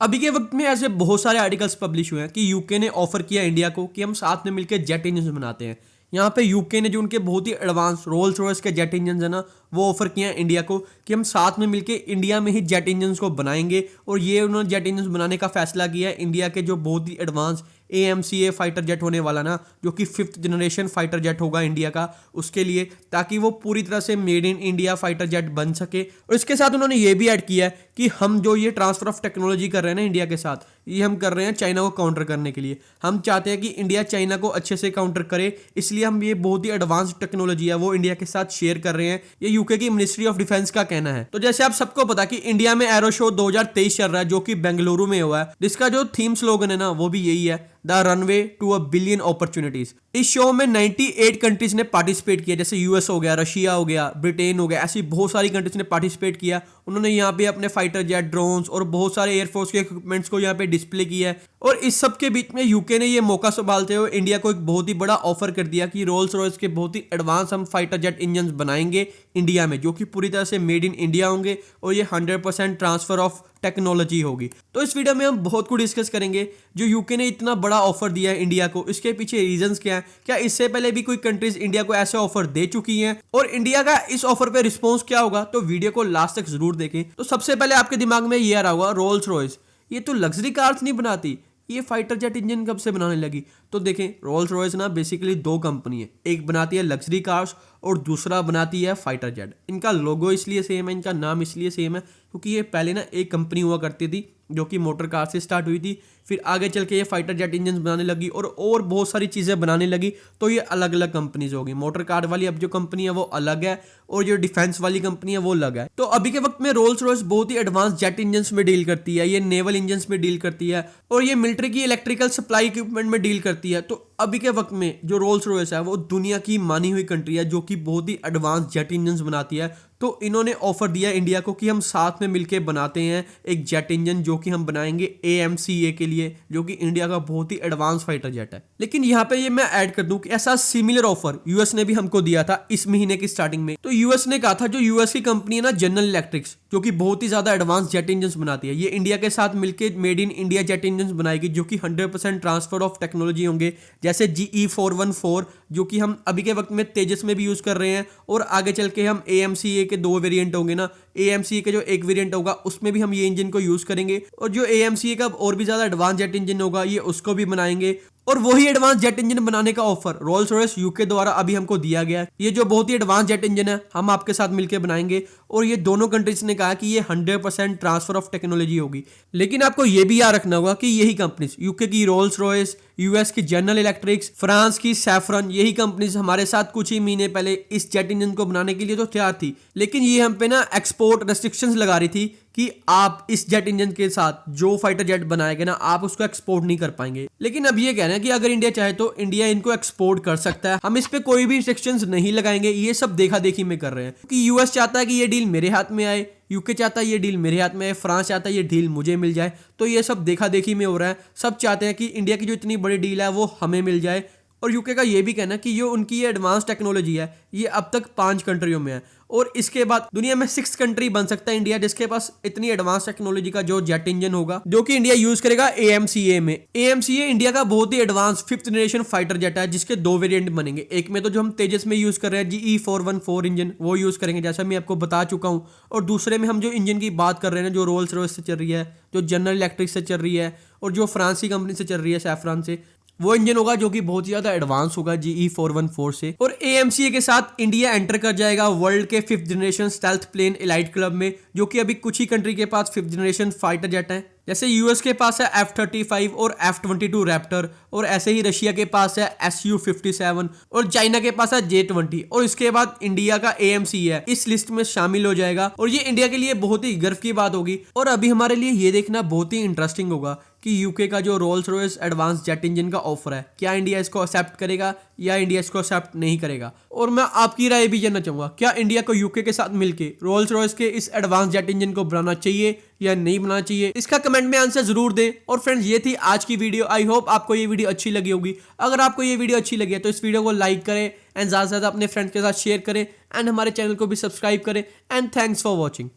अभी के वक्त में ऐसे बहुत सारे आर्टिकल्स पब्लिश हुए हैं कि यूके ने ऑफर किया इंडिया को कि हम साथ में मिलकर जेट इंजन बनाते हैं। यहाँ पे यूके ने जो उनके बहुत ही एडवांस रोल्स रॉयस के जेट इंजन है ना, वो ऑफर किया है इंडिया को कि हम साथ में मिलकर इंडिया में ही जेट इंजन को बनाएंगे। और ये उन्होंने जेट इंजन बनाने का फैसला किया है इंडिया के जो बहुत ही एडवांस AMCA फाइटर जेट होने वाला ना, जो कि 5th जनरेशन फाइटर जेट होगा इंडिया का, उसके लिए, ताकि वो पूरी तरह से made in India fighter jet बन सके। और इसके साथ उन्होंने ये भी ऐड किया है कि हम जो ये ट्रांसफर ऑफ टेक्नोलॉजी कर रहे हैं ना इंडिया के साथ, ये हम कर रहे हैं चाइना को काउंटर करने के लिए। हम चाहते हैं कि इंडिया चाइना को अच्छे से काउंटर करे, इसलिए हम ये बहुत ही एडवांस टेक्नोलॉजी है वो इंडिया के साथ शेयर कर रहे हैं। ये यूके की मिनिस्ट्री ऑफ डिफेंस का कहना है। तो जैसे आप सबको पता कि इंडिया में एरो शो 2023 चल रहा है, जो कि बेंगलुरु में हुआ है, जिसका जो थीम स्लोगन है ना, वो भी यही है, the runway to a billion opportunities. इस शो में 98 कंट्रीज ने पार्टिसिपेट किया, जैसे यूएस हो गया, रशिया हो गया, ब्रिटेन हो गया, ऐसी बहुत सारी कंट्रीज ने पार्टिसिपेट किया। उन्होंने यहाँ पे अपने फाइटर जेट, ड्रोन्स और बहुत सारे एयरफोर्स के इक्विपमेंट्स को यहाँ पे डिस्प्ले किया है। और इस सब के बीच में यूके ने ये मौका संभालते हुए इंडिया को एक बहुत ही बड़ा ऑफर कर दिया कि रोल्स रॉयस के बहुत ही एडवांस हम फाइटर जेट इंजन बनाएंगे इंडिया में, जो कि पूरी तरह से मेड इन इंडिया होंगे और ये 100% ट्रांसफर ऑफ टेक्नोलॉजी होगी। तो इस वीडियो में हम बहुत कुछ डिस्कस करेंगे। जो यूके ने इतना बड़ा ऑफर दिया है इंडिया को, इसके पीछे रीजंस क्या है, क्या इससे पहले भी कोई कंट्रीज इंडिया को ऐसे ऑफर दे चुकी हैं, और इंडिया का इस ऑफर पे रिस्पॉन्स क्या होगा। तो वीडियो को लास्ट तक जरूर देखें। तो सबसे पहले आपके दिमाग में ये आ रहा होगा, रोल्स रॉयस ये तो लग्जरी कार्स नहीं बनाती, ये फाइटर जेट इंजन कब से बनाने लगी। तो देखें, रोल्स रॉयस ना बेसिकली दो कंपनी है, एक बनाती है लग्जरी कार्स और दूसरा बनाती है फाइटर जेट। इनका लोगो इसलिए सेम है, इनका नाम इसलिए सेम है क्योंकि ये पहले ना एक कंपनी हुआ करती थी जो कि मोटर कार से स्टार्ट हुई थी, फिर आगे चल के ये फाइटर जेट इंजन बनाने लगी और बहुत सारी चीज़ें बनाने लगी। तो ये अलग अलग कंपनीज होगी। मोटर कार वाली अब जो कंपनी है वो अलग है और जो डिफेंस वाली कंपनी है वो अलग है। तो अभी के वक्त में रोल्स रॉयस बहुत ही एडवांस जेट इंजन में डील करती है, ये नेवल इंजन में डील करती है और ये मिलिट्री की इलेक्ट्रिकल सप्लाई इक्विपमेंट में डील करती है। तो अभी के वक्त में जो रोल्स रॉयस है वो दुनिया की मानी हुई कंट्री है जो कि बहुत ही एडवांस जेट इंजन बनाती है। तो इन्होंने ऑफर दिया इंडिया को कि हम साथ में मिलकर बनाते हैं एक जेट इंजन, जो कि हम बनाएंगे AMCA के लिए, जो कि इंडिया का बहुत ही एडवांस फाइटर जेट है। लेकिन यहाँ पे ये मैं ऐड कर दूं कि ऐसा सिमिलर ऑफर यूएस ने भी हमको दिया था इस महीने की स्टार्टिंग में। तो यूएस ने कहा था, जो यूएस की कंपनी है ना जनरल इलेक्ट्रिक्स, जो कि बहुत ही ज्यादा एडवांस जेट इंजन बनाती है, ये इंडिया के साथ मिलकर made in India jet engine बनाएगी, जो कि 100% ट्रांसफर ऑफ टेक्नोलॉजी होंगे, जैसे GE414, जो कि हम अभी के वक्त में तेजस में भी यूज कर रहे हैं, और आगे चल के हम AMCA के 2 वेरिएंट होंगे ना, AMCA के जो एक वेरिएंट होगा उसमें भी हम ये इंजन को यूज करेंगे, और जो AMCA का और भी ज्यादा एडवांस जेट इंजन होगा ये उसको भी बनाएंगे। और वही एडवांस जेट इंजन बनाने का ऑफर रोल्स रॉयस यूके द्वारा अभी हमको दिया गया है। ये जो बहुत ही एडवांस जेट इंजन है हम आपके साथ मिलकर बनाएंगे, और ये दोनों कंट्रीज ने कहा कि ये 100% ट्रांसफर ऑफ टेक्नोलॉजी होगी। लेकिन आपको ये भी याद रखना होगा कि यही कंपनीज, यूके की रोल्स रॉयस, यूएस की जनरल इलेक्ट्रिक्स, फ्रांस की सैफरन, यही कंपनीज हमारे साथ कुछ ही महीने पहले इस जेट इंजन को बनाने के लिए तो तैयार थी, लेकिन ये हम पे ना एक्सपोर्ट रेस्ट्रिक्शंस लगा रही थी कि आप इस जेट इंजन के साथ जो फाइटर जेट बनाएंगे ना, आप उसको एक्सपोर्ट नहीं कर पाएंगे। लेकिन अब ये कहना है कि अगर इंडिया चाहे तो इंडिया इनको एक्सपोर्ट कर सकता है, हम इस पे कोई भी रिस्ट्रिक्शंस नहीं लगाएंगे। ये सब देखा देखी में कर रहे हैं कि यूएस चाहता है कि ये डील मेरे हाथ में आए, यूके चाहता है ये डील मेरे हाथ में आए, फ्रांस चाहता है ये डील मुझे मिल जाए। तो ये सब देखा देखी में हो रहा है। सब चाहते हैं कि इंडिया की जो इतनी बड़ी डील है वो हमें मिल जाए। और यूके का ये भी कहना है कि जो उनकी ये एडवांस टेक्नोलॉजी है ये अब तक 5 कंट्रियों में है, और इसके बाद दुनिया में 6th कंट्री बन सकता है इंडिया, जिसके पास इतनी एडवांस टेक्नोलॉजी का जो जेट इंजन होगा, जो कि इंडिया यूज करेगा AMCA में। AMCA इंडिया का बहुत ही advance 5th generation fighter jet है, जिसके 2 वेरिएंट बनेंगे। एक में तो जो हम तेजस में यूज कर रहे हैं GE414 इंजन, वो यूज करेंगे जैसा मैं आपको बता चुका हूँ, और दूसरे में हम जो इंजन की बात कर रहे हैं जो रोल्स रॉयस से चल रही है, जो जनरल इलेक्ट्रिक से चल रही है, और जो फ्रांसी कंपनी से चल रही है सैफरन से, वो इंजन होगा जो कि बहुत ही ज्यादा एडवांस होगा GE414 से। और AMCA के साथ इंडिया एंटर कर जाएगा वर्ल्ड के 5th generation stealth plane elite club में, जो कि अभी कुछ ही कंट्री के पास 5th जनरेशन फाइटर जेट है। जैसे यूएस के पास है F-35 और F-22 रैप्टर, और ऐसे ही रशिया के पास है Su-57, और चाइना के पास है J-20, और इसके बाद इंडिया का AMCA इस लिस्ट में शामिल हो जाएगा, और ये इंडिया के लिए बहुत ही गर्व की बात होगी। और अभी हमारे लिए ये देखना बहुत ही इंटरेस्टिंग होगा कि यूके का जो Rolls Royce advance jet engine का ऑफर है, क्या इंडिया इसको एक्सेप्ट करेगा या इंडिया इसको एक्सेप्ट नहीं करेगा। और मैं आपकी राय भी जानना चाहूंगा, क्या इंडिया को यूके के साथ मिलकर रोल्स रॉयस के इस एडवांस जेट इंजन को बनाना चाहिए या नहीं बनाना चाहिए, इसका कमेंट में आंसर जरूर दें। और फ्रेंड्स, ये थी आज की वीडियो। आई होप आपको ये वीडियो अच्छी लगी होगी। अगर आपको ये वीडियो अच्छी लगी है तो इस वीडियो को लाइक करें एंड ज़्यादा से ज़्यादा अपने फ्रेंड्स के साथ शेयर करें, एंड हमारे चैनल को भी सब्सक्राइब करें। And thanks for watching.